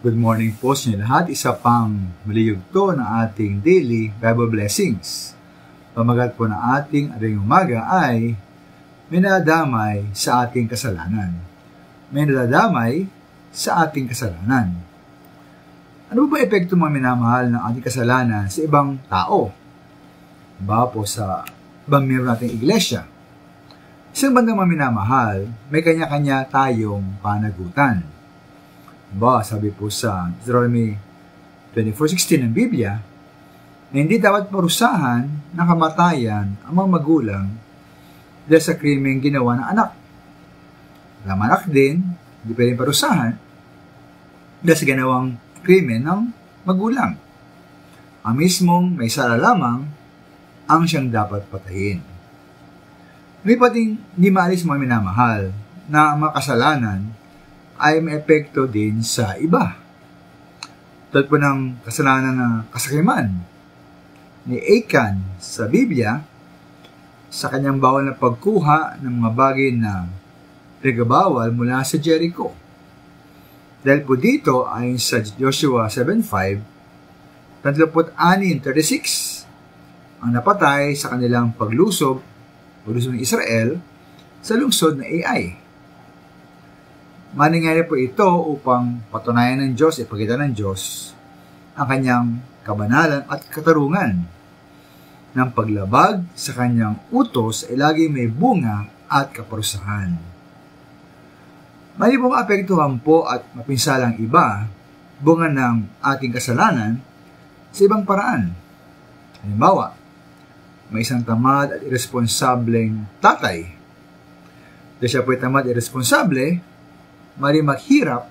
Good morning po sa inyo lahat. Isa pang maliyugto ng ating daily Bible blessings. Pamagat po ng ating aring umaga ay may nadadamay sa ating kasalanan. May nadadamay sa ating kasalanan. Ano ba epekto mga minamahal ng ating kasalanan sa ibang tao? Ba po sa ibang miyembro nating iglesia? Isang bandang mga minamahal, may kanya-kanya tayong panagutan. Ba, sabi po sa Deuteronomy 24:16 ng Biblia, na hindi dapat parusahan ng kamatayan ang mga magulang dahil sa krimeng ginawa ng anak. Ang anak din, hindi pwedeng parusahan dahil sa ginawang krimen ng magulang. Ang mismong may sala lamang ang siyang dapat patayin. May pating hindi maalis mga minamahal na ang mga kasalanan ay may epekto din sa iba. Tulad po ng kasalanan na kasakiman ni Achan sa Biblia sa kanyang bawal na pagkuha ng mga bagay na pinagabawal mula sa Jericho. Dahil po dito, ayon sa Joshua 7:5, 36 ang napatay sa kanilang paglusob ng Israel sa lungsod na Ai. Mangyayari po ito upang patunayan ng Diyos, ipakita ng Diyos ang kanyang kabanalan at katarungan. Ng paglabag sa kanyang utos ay lagi may bunga at kaparusahan. May pong apektuhan po at mapinsalang iba, bunga ng ating kasalanan sa ibang paraan. Halimbawa, may isang tamad at irresponsableng tatay. Dahil siya po ay tamad at irresponsable, mali maghirap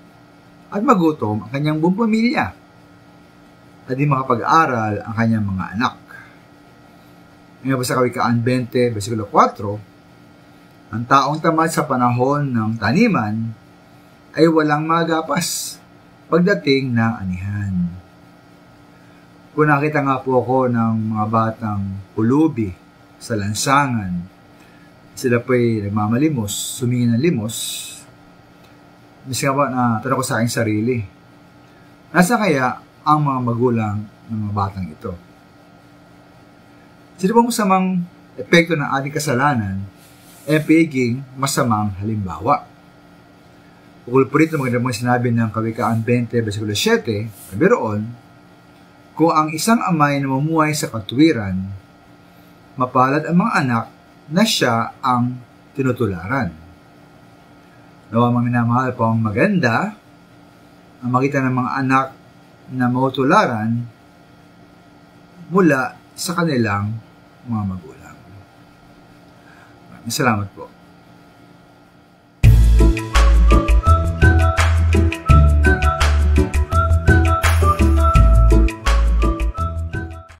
at magutom ang kanyang buong pamilya at di makapag-aral ang kanyang mga anak. Ngayon po sa Kawikaan 20, versikulo 4, ang taong tamad sa panahon ng taniman ay walang magapas pagdating ng anihan. Kung nakita nga po ako ng mga batang pulubi sa lansangan, sila po ay nagmamalimos, sumingin ng limos. Kasi nga ba na tanong ko sa aking sarili, nasa kaya ang mga magulang ng mga batang ito? Sino ba masamang epekto ng ating kasalanan ay pagiging masamang halimbawa? Ukol po rito maganda mong sinabi ng Kawikaan 20, versikulo 7, sabi roon, kung ang isang amay na mamumuhay sa katuwiran, mapalad ang mga anak na siya ang tinutularan. Nawa mga minamahal po ang maganda ang makita ng mga anak na mautularan mula sa kanilang mga magulang. Maraming salamat po.